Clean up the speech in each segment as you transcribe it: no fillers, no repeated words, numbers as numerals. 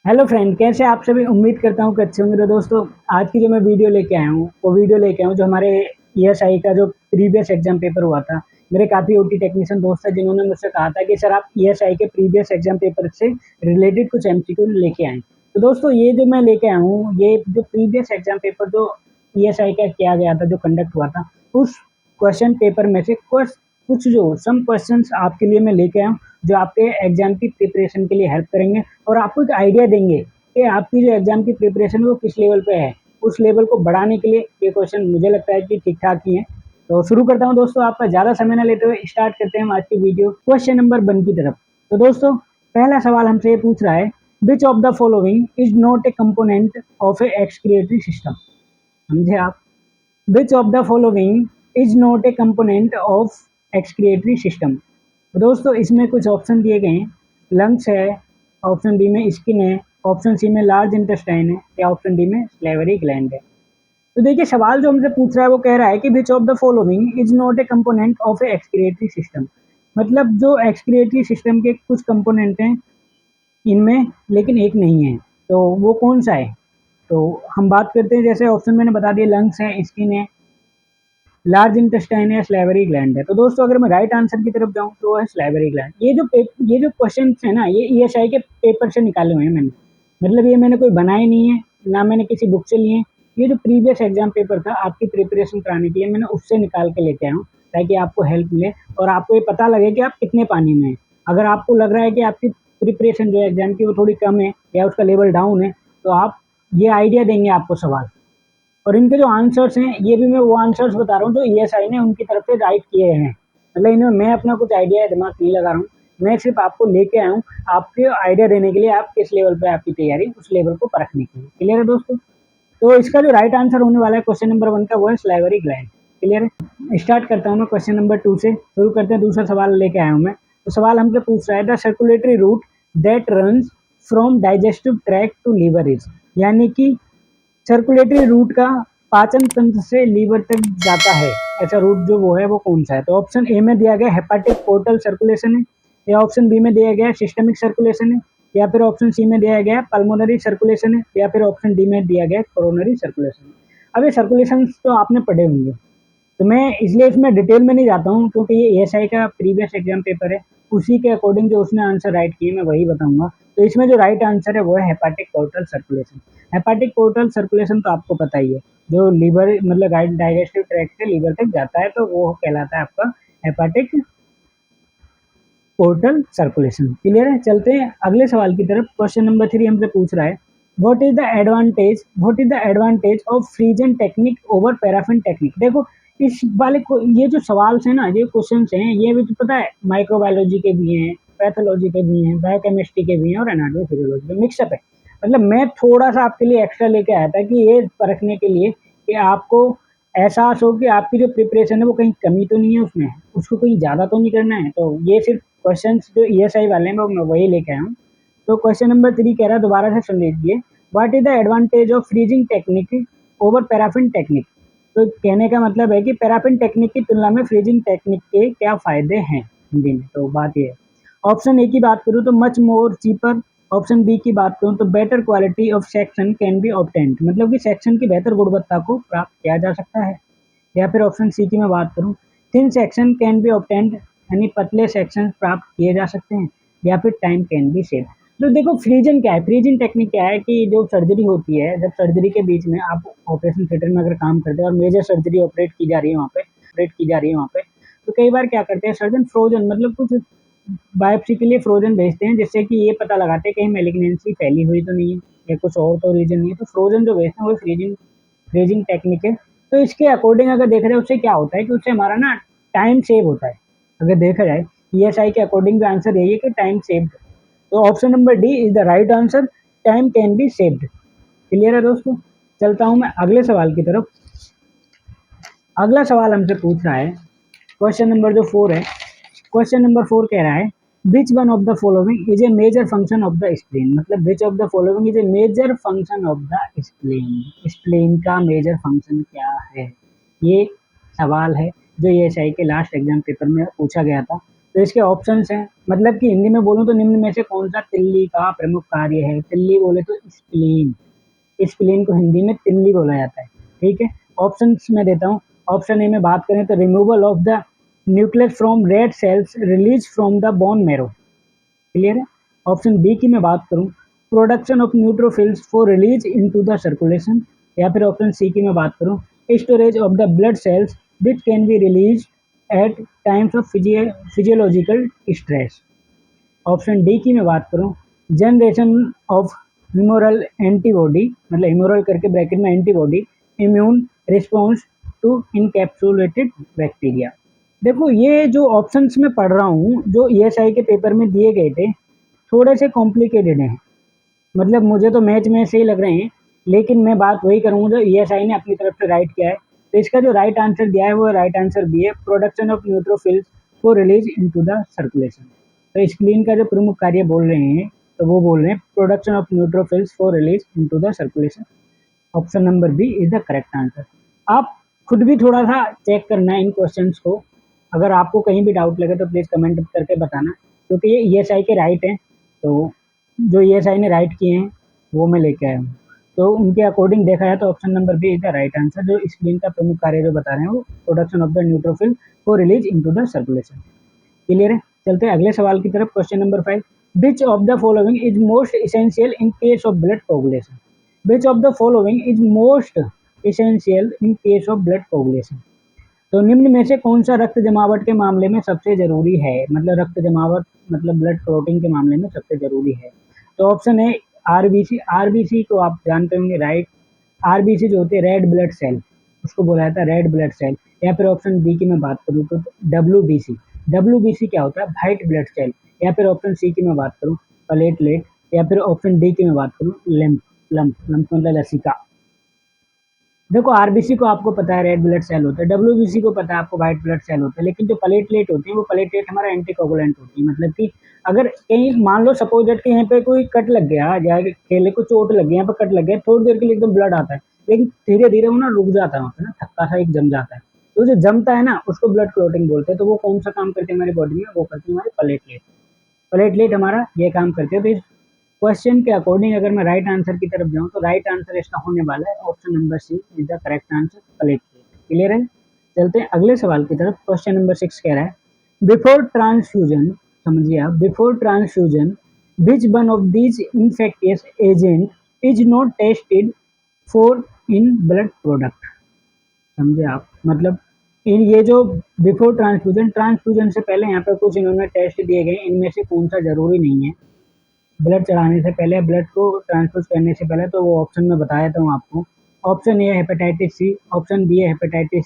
Hello friend, कैसे आप सभी। उम्मीद करता हूँ कि अच्छे होंगे। तो दोस्तों, आज की जो मैं वीडियो लेके आया हूँ वो वीडियो लेके आया हूँ जो हमारे ईएसआई का जो प्रीवियस एग्जाम पेपर हुआ था। मेरे काफ़ी ओटी टेक्नीशियन दोस्त हैं जिन्होंने मुझसे कहा था कि सर आप ईएसआई के प्रीवियस एग्जाम पेपर से रिलेटेड कुछ एमसीक्यू लेके आएँ। तो दोस्तों, ये जो मैं लेके आया हूँ, ये जो प्रीवियस एग्जाम पेपर जो ईएसआई का किया गया था, जो कंडक्ट हुआ था, उस क्वेश्चन पेपर में से कुछ जो सम क्वेश्चंस आपके लिए मैं लेके आया हूँ, जो आपके एग्जाम की प्रिपरेशन के लिए हेल्प करेंगे और आपको एक आइडिया देंगे कि आपकी जो एग्जाम की प्रिपरेशन है वो किस लेवल पे है। उस लेवल को बढ़ाने के लिए ये क्वेश्चन मुझे लगता है कि ठीक ठाक ही है। तो शुरू करता हूँ दोस्तों, आपका ज़्यादा समय न लेते हुए स्टार्ट करते हैं हम आज की वीडियो क्वेश्चन नंबर 1 की तरफ। तो दोस्तों, पहला सवाल हमसे ये पूछ रहा है, विच of the following is not a component of A excretory system. समझे आप? विच of the following is not a component of excretory system. दोस्तों, इसमें कुछ ऑप्शन दिए गए हैं। लंग्स है, ऑप्शन बी में स्किन है, ऑप्शन सी में लार्ज इंटेस्टाइन है, या ऑप्शन डी में स्लेवरी ग्लैंड है। तो देखिए, सवाल जो हमसे पूछ रहा है वो कह रहा है कि विच of the following is not a component of A excretory system. मतलब जो एक्सक्रिएटरी सिस्टम के कुछ कंपोनेंट हैं इनमें, लेकिन एक नहीं है, तो वो कौन सा है। तो हम बात करते हैं, जैसे ऑप्शन मैंने बता दिया, लंग्स है, स्किन है, लार्ज इंटेस्टाइन है, स्लेवरी ग्लैंड है। तो दोस्तों, अगर मैं राइट आंसर की तरफ जाऊं तो वो है स्लेवरी ग्लैंड। ये जो क्वेश्चन है ना, ये ईएसआई के पेपर से निकाले हुए हैं मैंने। मतलब ये मैंने कोई बनाए नहीं है, ना मैंने किसी बुक से लिए हैं। ये जो प्रीवियस एग्जाम पेपर था आपकी प्रिपरेशन कराने के लिए, मैंने उससे निकाल के लेके आया हूँ, ताकि आपको हेल्प मिले और आपको ये पता लगे कि आप कितने पानी में हैं। अगर आपको लग रहा है कि आपकी प्रिपरेशन जो एग्जाम की वो थोड़ी कम है या उसका लेवल डाउन है, तो आप ये आइडिया देंगे आपको सवाल। और इनके जो आंसर्स हैं, ये भी मैं वो आंसर्स बता रहा हूँ जो ईएसआई ने उनकी तरफ से राइट किए हैं। मतलब इनमें मैं अपना कुछ आइडिया या दिमाग नहीं लगा रहा हूँ, मैं सिर्फ आपको लेके आया हूँ आपके आइडिया देने के लिए, आप किस लेवल पे आपकी तैयारी, उस लेवल को परखने के लिए। क्लियर है दोस्तों? तो इसका जो राइट आंसर होने वाला है क्वेश्चन नंबर 1 का, वो है स्लाइवरी ग्लैंड। क्लियर है? स्टार्ट करता हूँ मैं क्वेश्चन नंबर 2 से। शुरू करते हैं, दूसरा सवाल लेके आया हूँ मैं। तो सवाल हमसे पूछ रहा है, the circulatory route that runs from digestive tract to liver is. यानी कि सर्कुलेटरी रूट का पाचन तंत्र से लीवर तक जाता है, ऐसा रूट जो वो है वो कौन सा है। तो ऑप्शन ए में दिया गया हेपाटिक पोर्टल सर्कुलेशन है, या ऑप्शन बी में दिया गया सिस्टमिक सर्कुलेशन है, या फिर ऑप्शन सी में दिया गया पल्मोनरी सर्कुलेशन है, या फिर ऑप्शन डी में दिया गया कोरोनरी सर्कुलेशन है। अब ये सर्कुलेशन तो आपने पढ़े होंगे, तो मैं इसलिए इसमें डिटेल में नहीं जाता हूँ, क्योंकि ये एएसआई का प्रीवियस एग्जाम पेपर है, उसी के अकॉर्डिंग जो उसने आंसर राइट किए मैं वही बताऊंगा। तो इसमें जो राइट आंसर है वो है hepatic portal circulation. Hepatic portal circulation तो आपको पता ही है, जो लीवर मतलब डाइजेस्टिव ट्रैक्ट से लीवर तक जाता है, तो वो कहलाता है आपका हेपाटिक पोर्टल सर्कुलेशन। क्लियर है? चलते हैं अगले सवाल की तरफ। क्वेश्चन नंबर 3 हमसे पूछ रहा है, what is the advantage of फ्रीजन technique over paraffin technique. देखो, इस वाले को ये जो सवाल है ना, ये क्वेश्चन हैं, ये भी तो पता है माइक्रोबायोलॉजी के भी हैं, पैथोलॉजी के भी हैं, बायोकेमिस्ट्री के भी हैं और एनाटॉमी फिजियोलॉजी के मिक्सअप है। मतलब मैं थोड़ा सा आपके लिए एक्स्ट्रा लेके आया था कि ये परखने के लिए कि आपको एहसास हो कि आपकी जो प्रिपरेशन है वो कहीं कमी तो नहीं है उसमें, उसको कहीं ज़्यादा तो नहीं करना है। तो ये सिर्फ क्वेश्चंस जो ईएसआई वाले हैं मैं वही लेके आया हूँ। तो क्वेश्चन नंबर 3 कह रहा है, दोबारा से सुन लीजिए, what is the advantage of freezing technique over paraffin technique. तो कहने का मतलब है कि पैराफिन टेक्निक की तुलना में फ्रीजिंग टेक्निक के क्या फ़ायदे हैं हिंदी में। तो बात ये है। ऑप्शन ए की बात करूँ तो much more cheaper, option B की बात करूँ तो better quality of section can be obtained, मतलब कि सेक्शन की बेहतर गुणवत्ता को प्राप्त किया जा सकता है। या फिर ऑप्शन सी की मैं बात करूँ, thin section can be obtained, यानी पतले सेक्शन प्राप्त किए जा सकते हैं। या फिर टाइम कैन बी सेव। तो देखो, फ्रीजन क्या है, फ्रीजन टेक्निक क्या है कि जो सर्जरी होती है, जब सर्जरी के बीच में आप ऑपरेशन थिएटर में अगर काम करते हैं और मेजर सर्जरी ऑपरेट की जा रही है वहाँ पे, तो कई बार क्या करते हैं सर्जन, फ्रोजन मतलब कुछ बायोप्सी के लिए फ्रोजन भेजते हैं, जिससे कि ये पता लगाते हैं कहीं मेलिग्नेंसी फैली हुई तो नहीं है या कुछ और तो रीजन नहीं है। तो फ्रोजन जो भेजते हैं वो फ्रीजिंग टेक्निक है। तो इसके अकॉर्डिंग अगर देख रहे हैं, उससे क्या होता है कि उससे हमारा ना टाइम सेव होता है। अगर देखा जाए ईएसआई के अकॉर्डिंग भी आंसर यही है कि टाइम सेव्ड। तो option number D is the right answer, time can be saved. Clear है दोस्तों? चलता हूँ मैं अगले सवाल की तरफ। अगला सवाल हमसे पूछ रहा है, क्वेश्चन नंबर जो 4 है, क्वेश्चन नंबर 4 कह रहा है, which one of the following is a major function of the spleen. मतलब which of the following is a major function of the spleen. Spleen का मेजर फंक्शन क्या है, ये सवाल है जो ईएसआई के लास्ट एग्जाम पेपर में पूछा गया था। तो इसके ऑप्शंस हैं, मतलब कि हिंदी में बोलूँ तो निम्न में से कौन सा तिल्ली का प्रमुख कार्य है। तिल्ली बोले तो स्प्लीन, स्प्लीन को हिंदी में तिल्ली बोला जाता है। ठीक है, ऑप्शंस मैं देता हूँ। ऑप्शन ए में बात करें तो removal of the nucleus from red cells release from the bone marrow, clear है। ऑप्शन बी की मैं बात करूं, production of neutrophils for release into the circulation, या फिर ऑप्शन सी की मैं बात करूं, storage of the blood cells which can be release at times of physiological stress. Option D की मैं बात करूं, जनरेशन ऑफ ह्यूमोरल एंटीबॉडी, मतलब ह्यूमोरल करके ब्रैकेट में antibody, immune response to encapsulated bacteria. देखो ये जो ऑप्शंस मैं पढ़ रहा हूँ जो ईएसआई के पेपर में दिए गए थे, थोड़े से कॉम्प्लिकेटेड हैं, मतलब मुझे तो मैच में से ही लग रहे हैं, लेकिन मैं बात वही करूँगा जो ईएसआई ने अपनी तरफ से राइट किया है। तो इसका जो राइट आंसर दिया है वो राइट आंसर बी है, production of neutrophils for release into the circulation. तो स्प्लीन का जो प्रमुख कार्य बोल रहे हैं तो वो बोल रहे हैं production of neutrophils for release into the circulation. Option number B is the correct answer. आप खुद भी थोड़ा सा चेक करना है इन क्वेश्चंस को, अगर आपको कहीं भी डाउट लगे तो प्लीज़ कमेंट करके बताना, क्योंकि ये ईएसआई के राइट हैं, तो जो ईएसआई ने राइट किए हैं वो मैं लेके आया हूँ। तो उनके अकॉर्डिंग देखा है तो option number B is the right answer. जो स्प्लीन का प्रमुख कार्य जो बता रहे हैं वो production of the neutrophil for release into the circulation. Clear है, चलते हैं अगले सवाल की तरफ। Question number 5, which of the following is most essential in case of blood coagulation. Which of the following is most essential in case of blood coagulation. तो निम्न में से कौन सा रक्त जमावट के मामले में सबसे जरूरी है, मतलब रक्त जमावट मतलब ब्लड क्लॉटिंग के मामले में सबसे जरूरी है। तो ऑप्शन है आरबीसी। आरबीसी को आप जानते होंगे, राइट। आरबीसी जो होते हैं रेड ब्लड सेल, उसको बोला जाता है रेड ब्लड सेल। या फिर ऑप्शन बी की मैं बात करूँ तो डब्ल्यूबीसी। डब्ल्यूबीसी क्या होता है, व्हाइट ब्लड सेल। या फिर ऑप्शन सी की मैं बात करूँ प्लेटलेट। या फिर ऑप्शन डी की मैं बात करूँ लिम्फ। लम्फ मतलब लसिका। देखो आरबीसी को आपको पता है रेड ब्लड सेल होता है, डब्ल्यूबीसी को पता है आपको व्हाइट ब्लड सेल होता है, लेकिन जो प्लेटलेट होती है वो प्लेटलेट हमारा एंटीकोगुलेंट होती है। मतलब कि अगर कहीं मान लो सपोज दैट कि यहाँ पे कोई कट लग गया या खेले को चोट लग गई, यहाँ पे कट लग गया, थोड़ी देर के लिए एकदम ब्लड आता है, लेकिन धीरे धीरे वो ना रुक जाता है, ना थक्का सा एक जम जाता है, तो जो जमता है ना उसको ब्लड क्लॉटिंग बोलते हैं। तो वो कौन सा काम करते हैं हमारी बॉडी में, वो करते हैं हमारे प्लेटलेट। प्लेटलेट हमारा ये काम करते हैं। तो इस क्वेश्चन के अकॉर्डिंग अगर मैं राइट आंसर की तरफ जाऊं तो राइट आंसर इसका होने वाला है option number C is the correct answer, platelet. Clear है, चलते हैं अगले सवाल की तरफ। क्वेश्चन नंबर 6 कह रहा है बिफोर ट्रांसफ्यूजन, समझिए आप, before transfusion which one of these infectious agent is not tested for in blood product. समझे आप, मतलब इन ये जो बिफोर ट्रांसफ्यूजन, ट्रांसफ्यूजन से पहले यहाँ पे कुछ इन्होंने टेस्ट दिए गए, इनमें से कौन सा जरूरी नहीं है ब्लड चढ़ाने से पहले, ब्लड को ट्रांसफ्यूज करने से पहले। तो वो ऑप्शन में बता देता हूँ आपको। ऑप्शन ए है हेपेटाइटिस सी, ऑप्शन बी है हेपेटाइटिस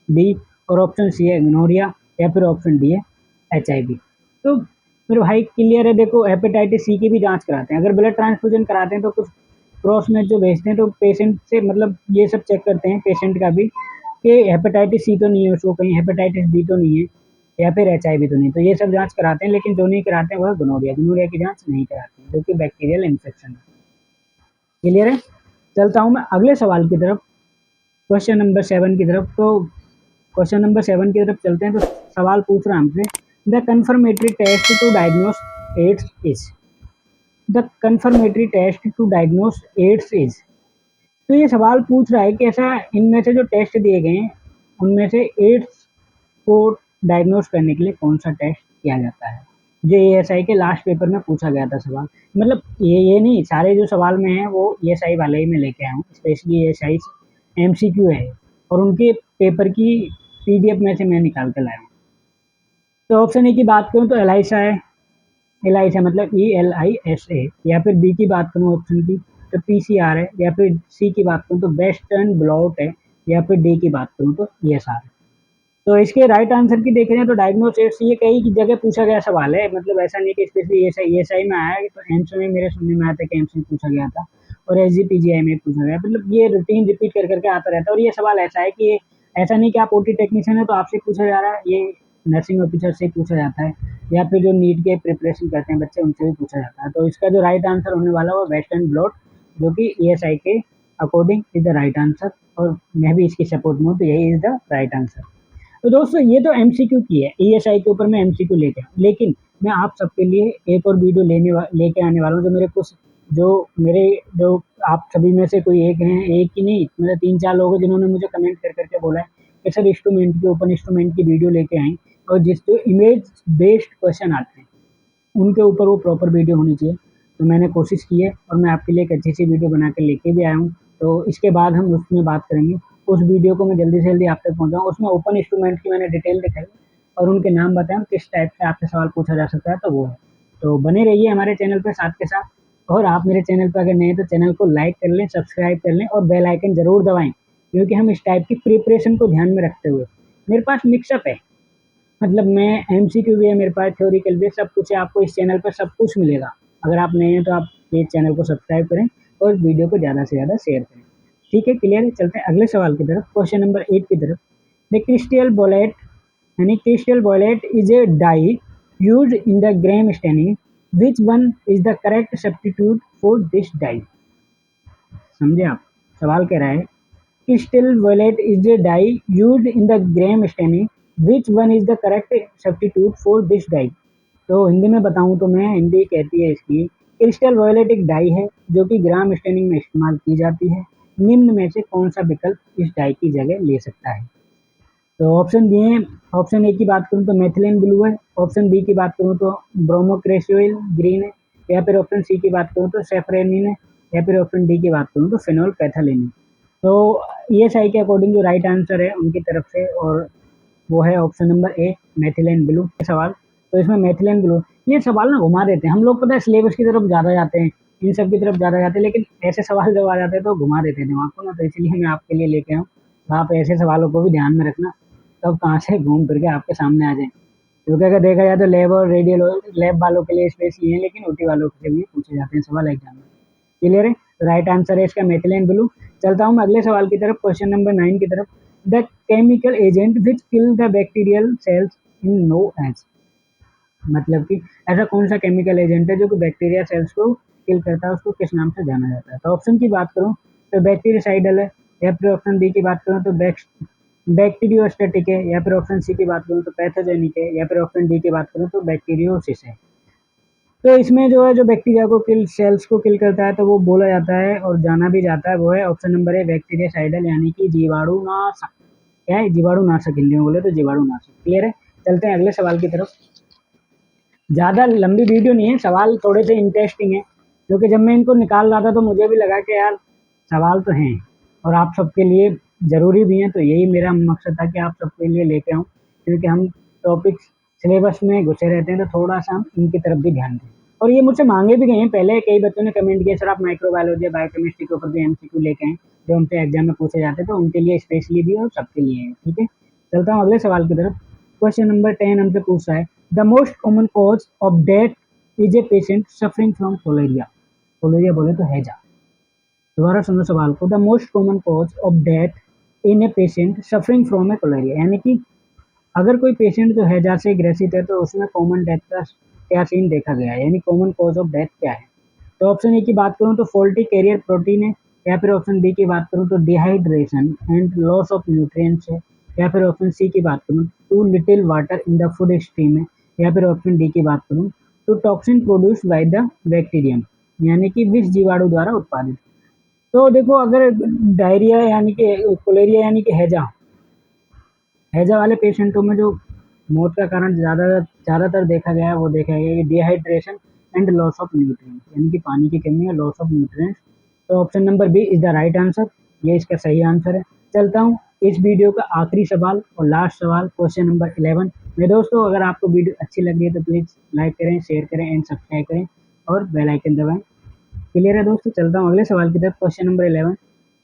बी, और ऑप्शन सी है गोनोरिया, या फिर ऑप्शन डी है एचआईवी। तो फिर भाई क्लियर है, देखो हेपेटाइटिस सी की भी जांच कराते हैं, अगर ब्लड ट्रांसफ्यूजन कराते हैं तो कुछ क्रॉस मैच जो भेजते हैं तो पेशेंट से मतलब ये सब चेक करते हैं पेशेंट का भी कि हेपेटाइटिस सी तो नहीं है उसको, कहीं हेपेटाइटिस बी तो नहीं है, या फिर एचआईवी तो नहीं। तो ये सब जांच कराते हैं, लेकिन जो नहीं कराते हैं वह गोनोरिया, गोनोरिया की जांच नहीं कराते हैं जो कि बैक्टीरियल इन्फेक्शन है। क्लियर है, चलता हूँ मैं अगले सवाल की तरफ, क्वेश्चन नंबर 7 की तरफ। तो क्वेश्चन नंबर 7 की तरफ चलते हैं। तो सवाल पूछ रहा है हमसे, the confirmatory test to diagnose AIDS is. The confirmatory test to diagnose AIDS is. तो ये सवाल पूछ रहा है कि ऐसा इनमें से जो टेस्ट दिए गए हैं उनमें से एड्स को डायग्नोस करने के लिए कौन सा टेस्ट किया जाता है। जो एएसआई के लास्ट पेपर में पूछा गया था सवाल, मतलब ये नहीं, सारे जो सवाल में हैं वो एएसआई वाले ही मैं लेके आया हूँ, स्पेशली एएसआई एमसीक्यू है और उनके पेपर की पीडीएफ में से मैं निकाल कर लाया हूँ। तो ऑप्शन ए की बात करूँ तो एलाइसा है, एलाइसा मतलब ELISA। या फिर बी की बात करूँ ऑप्शन की तो PCR है, या फिर सी की बात करूँ तो वेस्टर्न ब्लॉट है, या फिर डी की बात करूँ तो ESR है। तो इसके राइट आंसर की देखें तो डायग्नोसिस ये कई जगह पूछा गया सवाल है, मतलब ऐसा नहीं कि स्पेशली ESI में आया है। तो एम्स में मेरे सुनने में आया था कि एम्स में पूछा गया था, और SGPGI में पूछा गया, मतलब ये रूटीन रिपीट कर करके आता रहता है। और ये सवाल ऐसा है कि ऐसा नहीं कि आप OT टेक्नीशियन है तो आपसे पूछा जा रहा है, ये नर्सिंग ऑफिसर से पूछा जाता है, या फिर जो नीट के प्रिपरेशन करते हैं बच्चे उनसे भी पूछा जाता है। तो इसका जो राइट आंसर होने वाला है वो वेस्टर्न ब्लॉट, जो कि ESI के according is the right answer, और मैं भी इसकी सपोर्ट में हूँ, तो यही इज द राइट आंसर। तो दोस्तों ये तो एमसीक्यू की है, ईएसआई के ऊपर मैं एमसीक्यू लेके आया, लेकिन मैं आप सबके लिए एक और वीडियो लेके आने वाला हूँ, जो आप सभी में से कोई एक हैं, एक ही नहीं मतलब 3-4 लोग हैं जिन्होंने मुझे कमेंट कर करके बोला है कि सर इंस्ट्रूमेंट की, ओपन इंस्ट्रूमेंट की वीडियो लेके आएँ, और जिस जो इमेज बेस्ड क्वेश्चन आते हैं उनके ऊपर वो प्रॉपर वीडियो होनी चाहिए। तो मैंने कोशिश की है और मैं आपके लिए एक अच्छी सी वीडियो बना के लेके भी आया हूँ। तो इसके बाद हम उसमें बात करेंगे। उस वीडियो को मैं जल्दी से जल्दी आप तक पहुँचाऊँ। उसमें ओपन इंस्ट्रूमेंट की मैंने डिटेल दिखाई और उनके नाम बताएँ, किस टाइप से आपसे सवाल पूछा जा सकता है, तो वो है। तो बने रहिए हमारे चैनल पर साथ के साथ, और आप मेरे चैनल पर अगर नए हैं तो चैनल को लाइक कर लें, सब्सक्राइब कर लें और बेल आइकन ज़रूर दबाएँ, क्योंकि हम इस टाइप की प्रिपरेशन को ध्यान में रखते हुए, मेरे पास मिक्सअप है, मतलब मैं एमसीक्यू भी है मेरे पास, थ्योरिकल भी है, सब कुछ है। आपको इस चैनल पर सब कुछ मिलेगा। अगर आप नए हैं तो आप प्लीज़ चैनल को सब्सक्राइब करें और वीडियो को ज़्यादा से ज़्यादा शेयर करें। ठीक है, क्लियर है? चलते हैं अगले सवाल की तरफ, क्वेश्चन नंबर 8 की तरफ। द क्रिस्टल बोलेट यानी crystal violet is a dye used in the Gram staining, which one is the correct substitute for this dye? समझे आप? सवाल कह रहा है crystal violet is a dye used in the gram staining. Which one is the correct substitute for this dye? तो हिंदी में बताऊं तो मैं हिंदी कहती है इसकी, क्रिस्टल वॉयलेट एक डाई है जो कि ग्राम स्टेनिंग में इस्तेमाल की जाती है। निम्न में से कौन सा विकल्प इस डाई की जगह ले सकता है? तो ऑप्शन दिए हैं। ऑप्शन ए की बात करूं तो मेथिलीन ब्लू है, ऑप्शन बी की बात करूं तो ब्रोमोक्रेसियोल ग्रीन है, या फिर ऑप्शन सी की बात करूं तो सेफ्रेनिन है, या फिर ऑप्शन डी की बात करूं तो फिनोल पैथालिन है। तो ईएसआई के अकॉर्डिंग जो राइट आंसर है उनकी तरफ से, और वो है option number A methylene blue सवाल। तो इसमें मेथिलीन ब्लू, ये सवाल ना घुमा देते हैं हम लोग, पता है सिलेबस की तरफ ज़्यादा जाते हैं, इन सब की तरफ ज़्यादा जाते हैं, लेकिन ऐसे सवाल जब आ जाते हैं तो घुमा देते हैं दिमाग को ना, तो इसलिए मैं आपके लिए लेके आऊँ। तो आप ऐसे सवालों को भी ध्यान में रखना, तब कहाँ से घूम फिर के आपके सामने आ जाए। क्योंकि अगर देखा जाए तो लैब और रेडियल लैब वालों के लिए स्पेशली है, लेकिन ओटी वालों से भी पूछे जाते हैं सवाल एग्जाम में। क्लियर है? राइट आंसर है इसका मेथिलीन ब्लू। चलता हूँ मैं अगले सवाल की तरफ, क्वेश्चन नंबर 9 की तरफ। The chemical agent which kill the bacterial cells in known as, मतलब कि ऐसा कौन सा केमिकल एजेंट है जो कि बैक्टीरिया सेल्स को किल करता है, उसको किस नाम से जाना जाता है? तो ऑप्शन की बात करूँ तो बैक्टीरियासाइडल है, या फिर ऑप्शन बी की बात करूँ तो बैक्टीरियोस्टेटिक है, या फिर ऑप्शन सी की बात करूँ तो पैथोजेनिक है, या फिर ऑप्शन डी की बात करूँ तो बैक्टीरियोसिस है। तो इसमें जो है जो बैक्टीरिया को किल सेल्स को किल करता है तो वो बोला जाता है और जाना भी जाता है, वो है ऑप्शन नंबर ए बैक्टीरियासाइडल, यानी कि जीवाणुनाशक। क्या है? जीवाणुनाशक, हिंदी में बोले तो जीवाणुनाशक। क्लियर है? चलते हैं अगले सवाल की तरफ। ज़्यादा लंबी वीडियो नहीं है, सवाल थोड़े से इंटरेस्टिंग है, क्योंकि जब मैं इनको निकाल रहा था तो मुझे भी लगा कि यार सवाल तो हैं और आप सबके लिए ज़रूरी भी हैं, तो यही मेरा मकसद था कि आप सबके लिए लेके आऊँ, क्योंकि हम टॉपिक्स सिलेबस में घुसे रहते हैं तो थोड़ा सा हम इनकी तरफ भी ध्यान दें। और ये मुझसे मांगे भी गए हैं, पहले कई बच्चों ने कमेंट किया सर आप माइक्रोबायोलॉजी या बायोकेमिस्ट्री के ऊपर भी एमसीक्यू लेके आएँ जो हमसे एग्जाम में पूछे जाते हैं, तो उनके लिए स्पेशली भी और सबके लिए है। ठीक है, चलता हूँ अगले सवाल की तरफ। क्वेश्चन नंबर 10 हमसे पूछ रहा है the most common cause of death is a patient suffering from cholerae. Cholerae बोले तो हैजा। दोबारा सुनो सवाल को, the most common cause of death in a patient suffering from A cholerae, यानी कि अगर कोई पेशेंट जो हैजा से ग्रसित है तो उसमें कॉमन डेथ का क्या सीन देखा गया है, यानी कॉमन कॉज ऑफ डेथ क्या है? तो ऑप्शन ए की बात करूँ तो फॉल्टी कैरियर प्रोटीन है, या फिर ऑप्शन बी की बात करूँ तो dehydration and loss of nutrients है, या फिर ऑप्शन सी की बात करूँ too little water in the food stream है, या फिर ऑप्शन डी की बात करूँ तो toxin produce by the bacterium, यानी कि विष जीवाणु द्वारा उत्पादित। तो देखो अगर डायरिया यानी कि कोलेरिया यानी कि हैजा, हैजा वाले पेशेंटों में जो मौत का कारण ज़्यादातर देखा गया है वो देखा गया है कि dehydration and loss of nutrients, यानी कि पानी की कमी और लॉस ऑफ न्यूट्रिएंट्स। तो option number B is the right answer, ये इसका सही आंसर है। चलता हूँ इस वीडियो का आखिरी सवाल और लास्ट सवाल, क्वेश्चन नंबर 11। मेरे दोस्तों अगर आपको वीडियो अच्छी लग रही है तो प्लीज़ लाइक करें, शेयर करें एंड सब्सक्राइब करें और बेल आइकन दबाएं। क्लियर है दोस्तों? चलता हूँ अगले सवाल की तरफ, question number 11।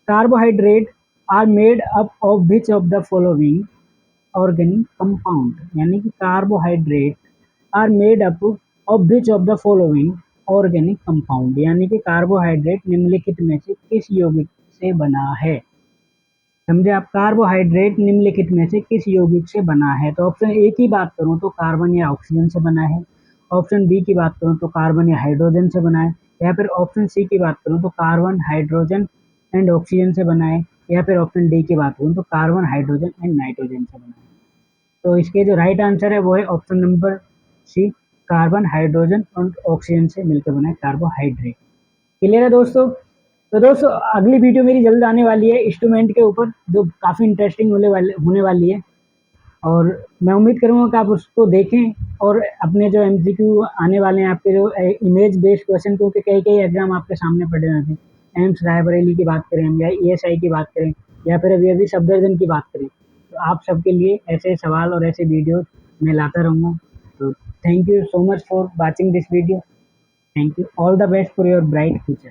Carbohydrate are made up of which of the following organic compound, यानी कि carbohydrate are made up of which of the following organic compound, यानी कि कार्बोहाइड्रेट निम्नलिखित में से किस यौगिक से बना है? समझे आप? कार्बोहाइड्रेट निम्नलिखित में से किस यौगिक से बना है? तो ऑप्शन ए की बात करूं तो कार्बन या ऑक्सीजन से बना है, ऑप्शन बी की बात करूं तो कार्बन या हाइड्रोजन से बना है, या फिर ऑप्शन सी की बात करूं तो कार्बन हाइड्रोजन एंड ऑक्सीजन से बना है, या फिर ऑप्शन डी की बात करूं तो कार्बन हाइड्रोजन एंड नाइट्रोजन से बना है। तो इसके जो राइट आंसर है वो है option number C, carbon, hydrogen और ऑक्सीजन से मिलकर बना है कार्बोहाइड्रेट। क्लियर है दोस्तों? तो दोस्तों अगली वीडियो मेरी जल्द आने वाली है इंस्ट्रूमेंट के ऊपर, जो काफ़ी इंटरेस्टिंग होने वाली है, और मैं उम्मीद करूँगा कि आप उसको देखें और अपने जो एमसीक्यू आने वाले हैं आपके, जो इमेज बेस्ड क्वेश्चन, क्योंकि कई कई एग्जाम आपके सामने पड़े हुए थे, एम्स रायबरेली की बात करें हम, या ईएसआई की बात करें, या फिर अभी सफदरजंग की बात करें, तो आप सबके लिए ऐसे सवाल और ऐसे वीडियो मैं लाता रहूँगा। तो thank you so much for watching this video. Thank you, all the best for your bright future.